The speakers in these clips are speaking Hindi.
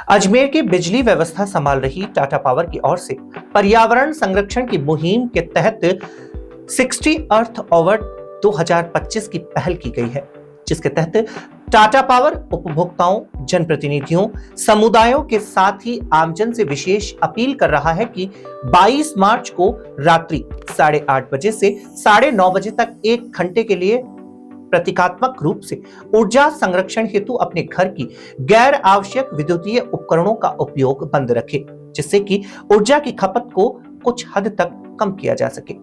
अजमेर की बिजली व्यवस्था संभाल रही टाटा पावर की ओर से पर्यावरण संरक्षण की मुहिम के तहत 60 अर्थ अवार्ड 2025 की पहल की गई है, जिसके तहत टाटा पावर उपभोक्ताओं, जनप्रतिनिधियों, समुदायों के साथ ही आमजन से विशेष अपील कर रहा है कि 22 मार्च को रात्रि 8:30 बजे से 9:30 बजे तक 1 घंटे के लिए प्रतीकात्मक रूप से ऊर्जा संरक्षण हेतु अपने घर की गैर आवश्यक विद्युतीय उपकरणों का उपयोग बंद रखें, जिससे कि ऊर्जा की खपत को कुछ हद तक कम किया जा सके।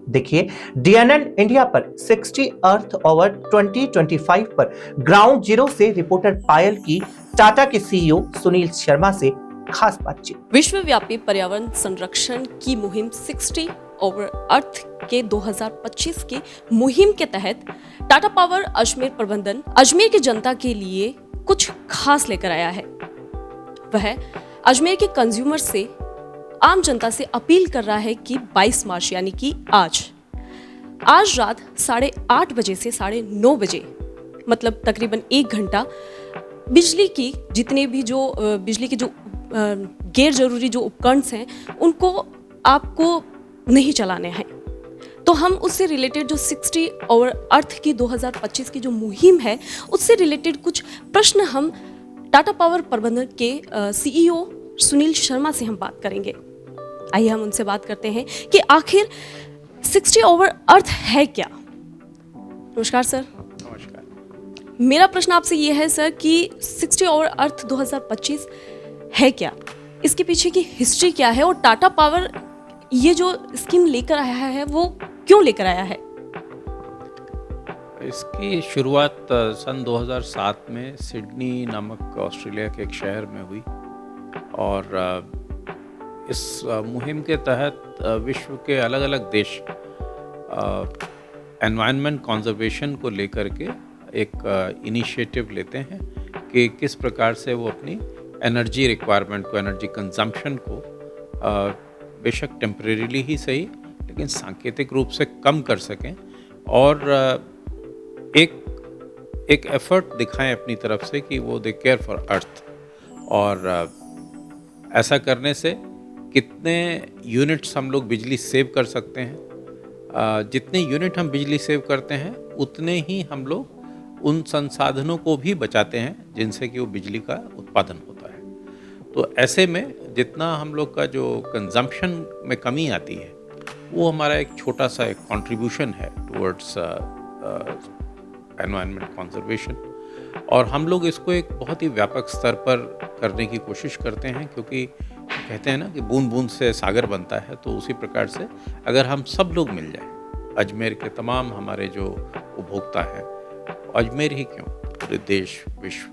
देखिए DNN इंडिया पर 60 अर्थ अवार्ड 2025 पर ग्राउंड जीरो से रिपोर्टर पायल की टाटा के CEO सुनील शर्मा से खास बातचीत। विश्वव्यापी पर्यावरण संरक्षण की मुहिम 60 ओवर अर्थ के 2025 की मुहिम के तहत टाटा पावर अजमेर प्रबंधन अजमेर की जनता के लिए कुछ खास लेकर आया है। वह अजमेर के कंज्यूमर से, आम जनता से अपील कर रहा है कि 22 मार्च यानी कि आज रात 8:30 बजे से 9:30 बजे, मतलब तकरीबन 1 घंटा बिजली की जितने भी जो बिजली के जो गैर जरूरी जो उपकरण हैं उनको आपको नहीं चलाने हैं। तो हम उससे रिलेटेड जो 60 ओवर अर्थ की 2025 की जो मुहिम है उससे रिलेटेड कुछ प्रश्न हम टाटा पावर प्रबंधन के CEO सुनील शर्मा से हम बात करेंगे। आइए हम उनसे बात करते हैं कि आखिर 60 ओवर अर्थ है क्या। नमस्कार सर। नमस्कार। मेरा प्रश्न आपसे ये है सर कि 60 ओवर अर्थ 2025 है क्या, इसके पीछे की हिस्ट्री क्या है और टाटा पावर ये जो स्कीम लेकर आया है वो क्यों लेकर आया है? इसकी शुरुआत सन 2007 में सिडनी नामक ऑस्ट्रेलिया के एक शहर में हुई और इस मुहिम के तहत विश्व के अलग अलग देश एनवायरनमेंट कंजर्वेशन को लेकर के एक इनिशिएटिव लेते हैं कि किस प्रकार से वो अपनी एनर्जी रिक्वायरमेंट को, एनर्जी कंजम्पशन को बेशक टेम्परेरीली ही सही लेकिन सांकेतिक रूप से कम कर सकें और एक एफर्ट दिखाएं अपनी तरफ से कि वो दे केयर फॉर अर्थ। और ऐसा करने से कितने यूनिट्स हम लोग बिजली सेव कर सकते हैं, जितने यूनिट हम बिजली सेव करते हैं उतने ही हम लोग उन संसाधनों को भी बचाते हैं जिनसे कि वो बिजली का उत्पादन होता है। तो ऐसे में जितना हम लोग का जो कंजम्पशन में कमी आती है वो हमारा एक छोटा सा एक कंट्रीब्यूशन है टुवर्ड्स एनवायरनमेंट कंजर्वेशन। और हम लोग इसको एक बहुत ही व्यापक स्तर पर करने की कोशिश करते हैं, क्योंकि कहते हैं ना कि बूंद बूंद से सागर बनता है। तो उसी प्रकार से अगर हम सब लोग मिल जाएं, अजमेर के तमाम हमारे जो उपभोक्ता हैं, अजमेर ही क्यों पूरे देश, विश्व,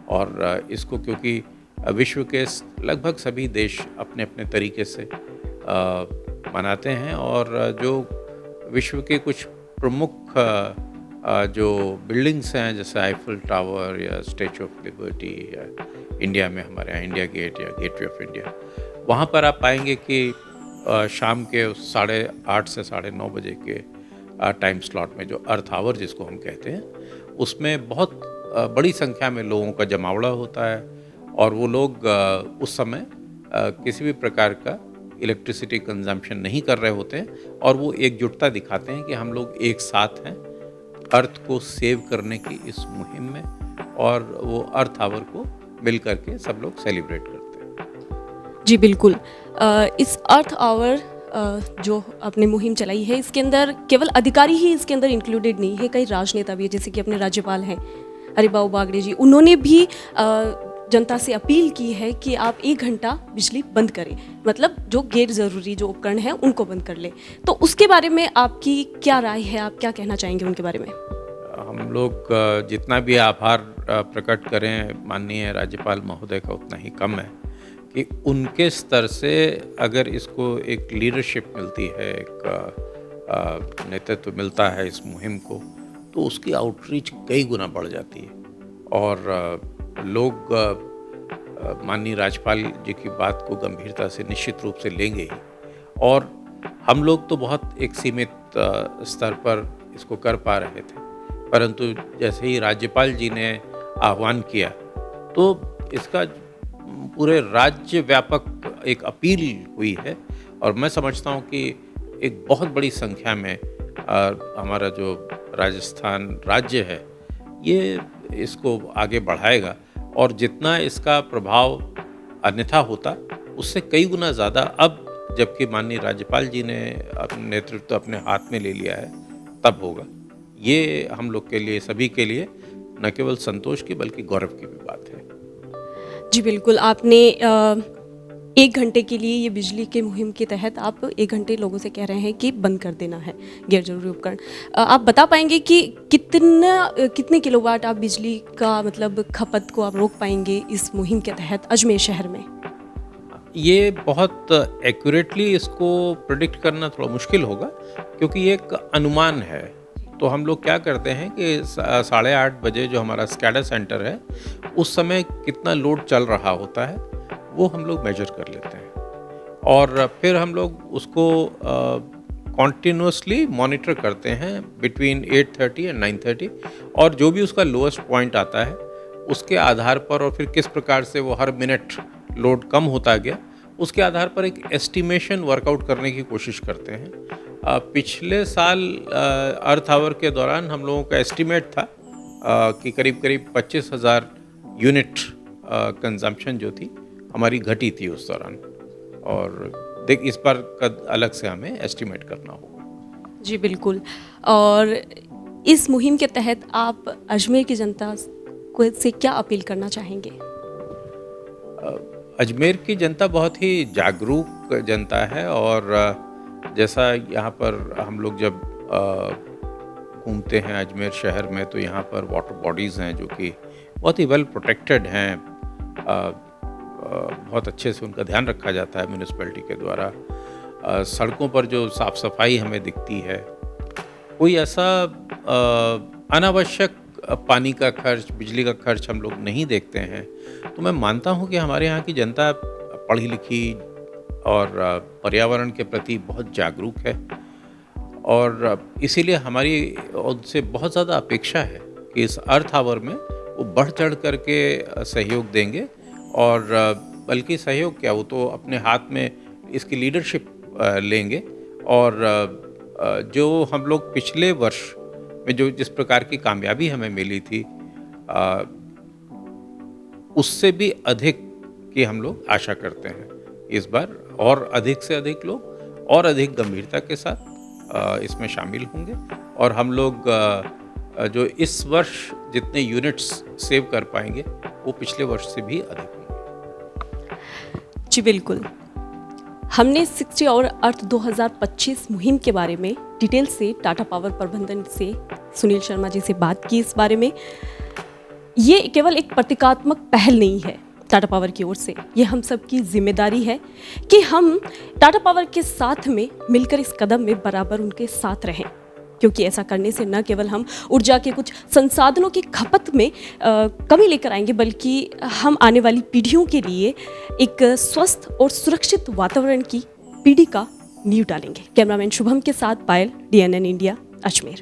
और इसको क्योंकि विश्व के लगभग सभी देश अपने अपने तरीके से मनाते हैं और जो विश्व के कुछ प्रमुख जो बिल्डिंग्स हैं जैसे आईफिल टावर या स्टैचू ऑफ लिबर्टी या इंडिया में हमारे यहाँ इंडिया गेट या गेटवे ऑफ इंडिया, वहाँ पर आप पाएंगे कि शाम के 8:30 से 9:30 बजे के टाइम स्लॉट में जो अर्थ आवर जिसको हम कहते हैं, उसमें बहुत बड़ी संख्या में लोगों का जमावड़ा होता है और वो लोग उस समय किसी भी प्रकार का इलेक्ट्रिसिटी कंजम्पशन नहीं कर रहे होते हैं और वो एकजुटता दिखाते हैं कि हम लोग एक साथ हैं अर्थ को सेव करने की इस मुहिम में, और वो अर्थ आवर को मिल करके सब लोग सेलिब्रेट करते हैं। जी बिल्कुल। इस अर्थ आवर जो आपने मुहिम चलाई है इसके अंदर केवल अधिकारी ही इसके अंदर इंक्लूडेड नहीं है, कई राजनेता भी है, जैसे कि अपने राज्यपाल हैं हरिबाबू बागड़े जी, उन्होंने भी जनता से अपील की है कि आप 1 घंटा बिजली बंद करें, मतलब जो गैर ज़रूरी जो उपकरण हैं उनको बंद कर लें। तो उसके बारे में आपकी क्या राय है, आप क्या कहना चाहेंगे उनके बारे में? हम लोग जितना भी आभार प्रकट करें माननीय राज्यपाल महोदय का उतना ही कम है कि उनके स्तर से अगर इसको एक लीडरशिप मिलती है, एक नेतृत्व मिलता है इस मुहिम को, तो उसकी आउटरीच कई गुना बढ़ जाती है और लोग माननीय राज्यपाल जी की बात को गंभीरता से निश्चित रूप से लेंगे ही। और हम लोग तो बहुत एक सीमित स्तर पर इसको कर पा रहे थे, परंतु जैसे ही राज्यपाल जी ने आह्वान किया तो इसका पूरे राज्य व्यापक एक अपील हुई है और मैं समझता हूँ कि एक बहुत बड़ी संख्या में हमारा जो राजस्थान राज्य है ये इसको आगे बढ़ाएगा और जितना इसका प्रभाव अन्यथा होता उससे कई गुना ज़्यादा अब जबकि माननीय राज्यपाल जी ने नेतृत्व अपने हाथ में ले लिया है तब होगा। ये हम लोग के लिए, सभी के लिए न केवल संतोष की बल्कि गौरव की भी बात है। जी बिल्कुल, आपने 1 घंटे के लिए ये बिजली के मुहिम के तहत आप 1 घंटे लोगों से कह रहे हैं कि बंद कर देना है गैर जरूरी उपकरण। आप बता पाएंगे कि कितने किलोवाट आप बिजली का मतलब खपत को आप रोक पाएंगे इस मुहिम के तहत अजमेर शहर में? ये बहुत एक्यूरेटली इसको प्रेडिक्ट करना थोड़ा मुश्किल होगा क्योंकि ये एक अनुमान है। तो हम लोग क्या करते हैं कि 8:30 बजे जो हमारा स्कैडा सेंटर है उस समय कितना लोड चल रहा होता है वो हम लोग मेजर कर लेते हैं और फिर हम लोग उसको कॉन्टिन्यूसली मॉनिटर करते हैं बिटवीन 8:30 एंड 9:30 और जो भी उसका लोएस्ट पॉइंट आता है उसके आधार पर और फिर किस प्रकार से वो हर मिनट लोड कम होता गया उसके आधार पर एक एस्टिमेशन वर्कआउट करने की कोशिश करते हैं। पिछले साल अर्थ आवर के दौरान हम लोगों का एस्टिमेट था कि करीब 25,000 यूनिट कंजम्पशन जो थी हमारी घटी थी उस दौरान और इस बार का अलग से हमें एस्टिमेट करना होगा। जी बिल्कुल, और इस मुहिम के तहत आप अजमेर की जनता से क्या अपील करना चाहेंगे? अजमेर की जनता बहुत ही जागरूक जनता है और जैसा यहाँ पर हम लोग जब घूमते हैं अजमेर शहर में तो यहाँ पर वाटर बॉडीज़ हैं जो कि बहुत ही वेल प्रोटेक्टेड हैं, बहुत अच्छे से उनका ध्यान रखा जाता है म्यूनिसिपैलिटी के द्वारा। सड़कों पर जो साफ़ सफाई हमें दिखती है, कोई ऐसा अनावश्यक पानी का खर्च, बिजली का खर्च हम लोग नहीं देखते हैं। तो मैं मानता हूँ कि हमारे यहाँ की जनता पढ़ी लिखी और पर्यावरण के प्रति बहुत जागरूक है और इसीलिए हमारी उनसे बहुत ज़्यादा अपेक्षा है कि इस अर्थ आवर में वो बढ़ चढ़ करके सहयोग देंगे और बल्कि सहयोग क्या, वो तो अपने हाथ में इसकी लीडरशिप लेंगे और जो हम लोग पिछले वर्ष में जो जिस प्रकार की कामयाबी हमें मिली थी उससे भी अधिक की हम लोग आशा करते हैं इस बार और अधिक से अधिक लोग और अधिक गंभीरता के साथ इसमें शामिल होंगे और हम लोग जो इस वर्ष जितने यूनिट्स सेव कर पाएंगे वो पिछले वर्ष से भी अधिक होंगे। जी बिल्कुल, हमने 60 और अर्थ 2025 मुहिम के बारे में डिटेल से टाटा पावर प्रबंधन से सुनील शर्मा जी से बात की इस बारे में। ये केवल एक प्रतीकात्मक पहल नहीं है टाटा पावर की ओर से, ये हम सब की जिम्मेदारी है कि हम टाटा पावर के साथ में मिलकर इस कदम में बराबर उनके साथ रहें, क्योंकि ऐसा करने से न केवल हम ऊर्जा के कुछ संसाधनों की खपत में कमी लेकर आएंगे बल्कि हम आने वाली पीढ़ियों के लिए एक स्वस्थ और सुरक्षित वातावरण की पीढ़ी का नींव डालेंगे। कैमरामैन शुभम के साथ पायल, DNN इंडिया, अजमेर।